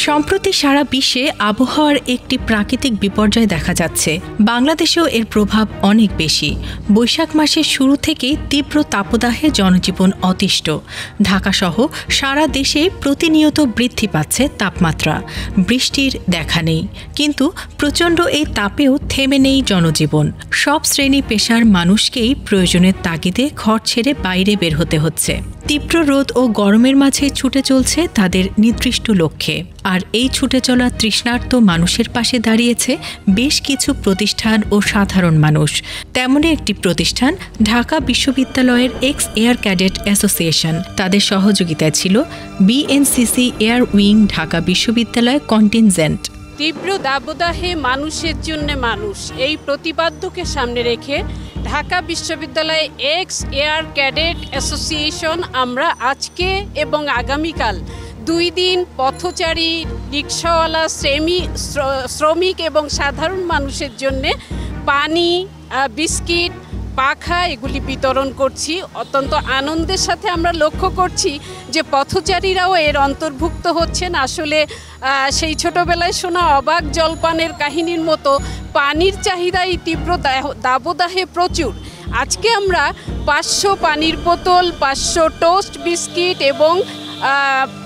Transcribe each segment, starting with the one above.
সম্প্রতি সারা বিশ্বে আবহাওয়ার একটি প্রাকৃতিক বিপর্যয় দেখা যাচ্ছে। বাংলাদেশেও এর প্রভাব অনেক বেশি। বৈশাখ মাসের শুরু থেকেই তীব্র তাপদাহে জনজীবন অতিষ্ঠ। ঢাকাসহ সারা দেশে প্রতিনিয়ত বৃদ্ধি পাচ্ছে তাপমাত্রা। বৃষ্টির দেখা নেই, কিন্তু প্রচণ্ড এই তাপেও থেমে নেই জনজীবন। সব শ্রেণী পেশার মানুষকেই প্রয়োজনের তাগিদে ঘর ছেড়ে বাইরে বের হতে হচ্ছে। তীব্র রোদ ও গরমের মাঝে ছুটে চলছে তাদের নির্দিষ্ট লক্ষ্যে। আর এই ছুটে চলা তৃষ্ণার্ত মানুষের পাশে দাঁড়িয়েছে বেশ কিছু প্রতিষ্ঠান ও সাধারণ মানুষ। তেমনই একটি প্রতিষ্ঠান ঢাকা বিশ্ববিদ্যালয়ের এক্স এয়ার ক্যাডেট অ্যাসোসিয়েশন। তাদের সহযোগিতায় ছিল বিএনসিসি এয়ার উইং ঢাকা বিশ্ববিদ্যালয় কন্টিনজেন্ট। তীব্র দাবদাহে মানুষের জন্য মানুষ, এই প্রতিপাদ্যকে সামনে রেখে ঢাকা বিশ্ববিদ্যালয় এক্স এয়ার ক্যাডেট অ্যাসোসিয়েশন আমরা আজকে এবং আগামীকাল 2 দিন পথচারী, রিক্সাওয়ালা, শ্রমিক এবং সাধারণ মানুষের জন্য পানি, বিস্কিট, পাখা এগুলি বিতরণ করছি। অত্যন্ত আনন্দের সাথে আমরা লক্ষ্য করছি যে পথচারীরাও এর অন্তর্ভুক্ত হচ্ছেন। আসলে সেই ছোটোবেলায় শোনা অবাক জলপানের কাহিনীর মতো পানির চাহিদা এই তীব্র দাবদাহে প্রচুর। আজকে আমরা 500 পানির বোতল, 500 টোস্ট বিস্কিট এবং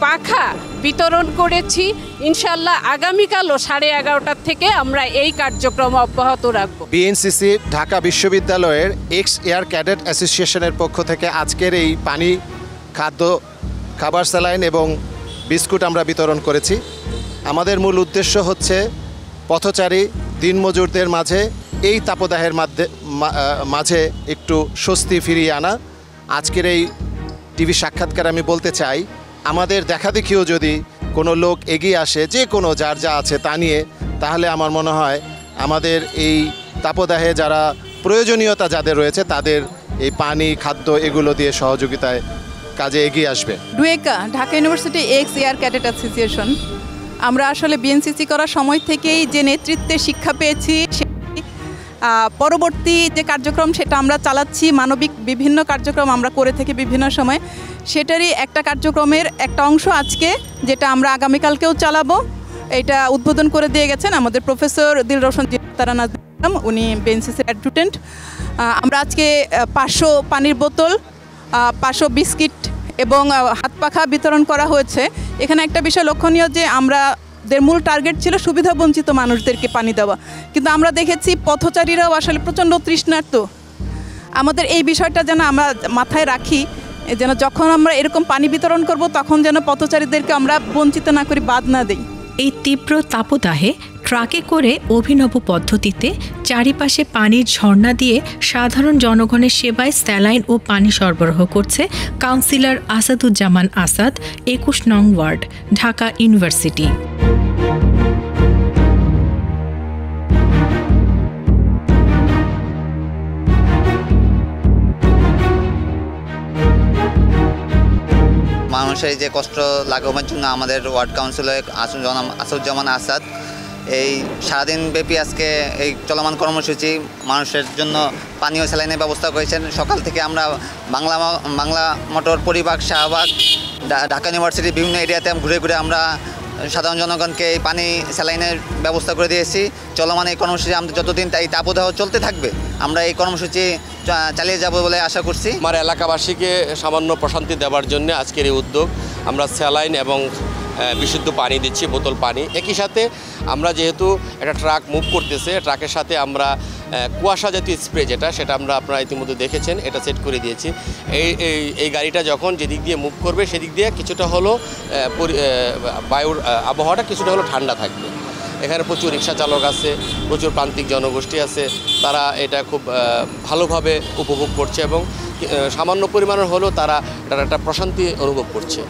পাখা বিতরণ করেছি। ইনশাল্লাহ আগামীকালও 11:30 থেকে আমরা এই কার্যক্রম অব্যাহত রাখব। বিএনসিসি ঢাকা বিশ্ববিদ্যালয়ের এক্স এয়ার ক্যাডেট অ্যাসোসিয়েশনের পক্ষ থেকে আজকের এই পানি, খাদ্য, খাবার, স্যালাইন এবং বিস্কুট আমরা বিতরণ করেছি। আমাদের মূল উদ্দেশ্য হচ্ছে পথচারী দিনমজুরদের মাঝে এই তাপদাহের মাঝে একটু স্বস্তি ফিরিয়ে আনা। আজকের এই টিভি সাক্ষাৎকার আমি বলতে চাই, আমাদের দেখাদেখিও যদি কোনো লোক এগিয়ে আসে যে কোনো যার যা আছে তা নিয়ে, তাহলে আমার মনে হয় আমাদের এই তাপদাহে যারা প্রয়োজনীয়তা যাদের রয়েছে তাদের এই পানি, খাদ্য এগুলো দিয়ে সহযোগিতায় কাজে এগিয়ে আসবে। ডুয়েকা Dhaka university ex air cadet association, আমরা আসলে বিএনসিসি করার সময় থেকেই যে নেতৃত্বে শিক্ষা পেয়েছি, পরবর্তী যে কার্যক্রম সেটা আমরা চালাচ্ছি। মানবিক বিভিন্ন কার্যক্রম আমরা করে থাকি বিভিন্ন সময়, সেটারই একটা কার্যক্রমের একটা অংশ আজকে, যেটা আমরা আগামীকালকেও চালাবো। এটা উদ্বোধন করে দিয়ে গেছেন আমাদের প্রফেসর দিলরোশন তারানা, উনি বিএনসিসির অ্যাডজুটেন্ট। আমরা আজকে 500 পানির বোতল, 500 বিস্কিট এবং হাত পাখা বিতরণ করা হয়েছে। এখানে একটা বিষয় লক্ষণীয় যে আমাদের মূল টার্গেট ছিল সুবিধাবঞ্চিত মানুষদেরকে পানি দেওয়া, কিন্তু আমরা দেখেছি পথচারীরাও আসলে প্রচণ্ড তৃষ্ণার্ত। আমাদের এই বিষয়টা যেন আমরা মাথায় রাখি, যেন যখন আমরা এরকম পানি বিতরণ করব তখন যেন পথচারীদেরকে আমরা বঞ্চিত না করি, বাদ না দিই। এই তীব্র তাপদাহে ট্রাকে করে অভিনব পদ্ধতিতে চারিপাশে পানির ঝর্ণা দিয়ে সাধারণ জনগণের সেবায় স্যালাইন ও পানি সরবরাহ করছে কাউন্সিলর আসাদুজ্জামান আসাদ, 21 নং ওয়ার্ড, ঢাকা ইউনিভার্সিটি। মানুষের যে কষ্ট লাঘবের জন্য আমাদের ওয়ার্ড কাউন্সিলর আসাদুজ্জামান আসাদ এই সারাদিন ব্যাপী আজকে এই চলমান কর্মসূচি মানুষের জন্য পানীয় স্যালাইনের ব্যবস্থা করেছেন। সকাল থেকে আমরা বাংলা মোটর, পরিবাগ, শাহবাগ, ঢাকা ইউনিভার্সিটির বিভিন্ন এরিয়াতে ঘুরে ঘুরে আমরা সাধারণ জনগণকে এই পানি স্যালাইনের ব্যবস্থা করে দিয়েছি। চলমান এই কর্মসূচি আমাদের যতদিন এই তাপদাহ চলতে থাকবে, আমরা এই কর্মসূচি চালিয়ে যাব বলে আশা করছি। আমার এলাকাবাসীকে সামান্য প্রশান্তি দেওয়ার জন্য আজকের এই উদ্যোগ। আমরা স্যালাইন এবং বিশুদ্ধ পানি দিচ্ছি, বোতল পানি। একই সাথে আমরা যেহেতু একটা ট্রাক মুভ করতেছে, ট্রাকের সাথে আমরা কুয়াশা জাতীয় স্প্রে সেটা আমরা আপনারা ইতিমধ্যে দেখেছেন, এটা সেট করে দিয়েছি। এই গাড়িটা যখন যেদিক দিয়ে মুভ করবে সেদিক দিয়ে কিছুটা হলো বায়ুর আবহাওয়াটা কিছুটা হলো ঠান্ডা থাকবে। এখানে প্রচুর রিক্সা চালক আছে, প্রচুর প্রান্তিক জনগোষ্ঠী আছে, তারা এটা খুব ভালোভাবে উপভোগ করছে এবং সামান্য পরিমাণের হলেও তারা একটা প্রশান্তি অনুভব করছে।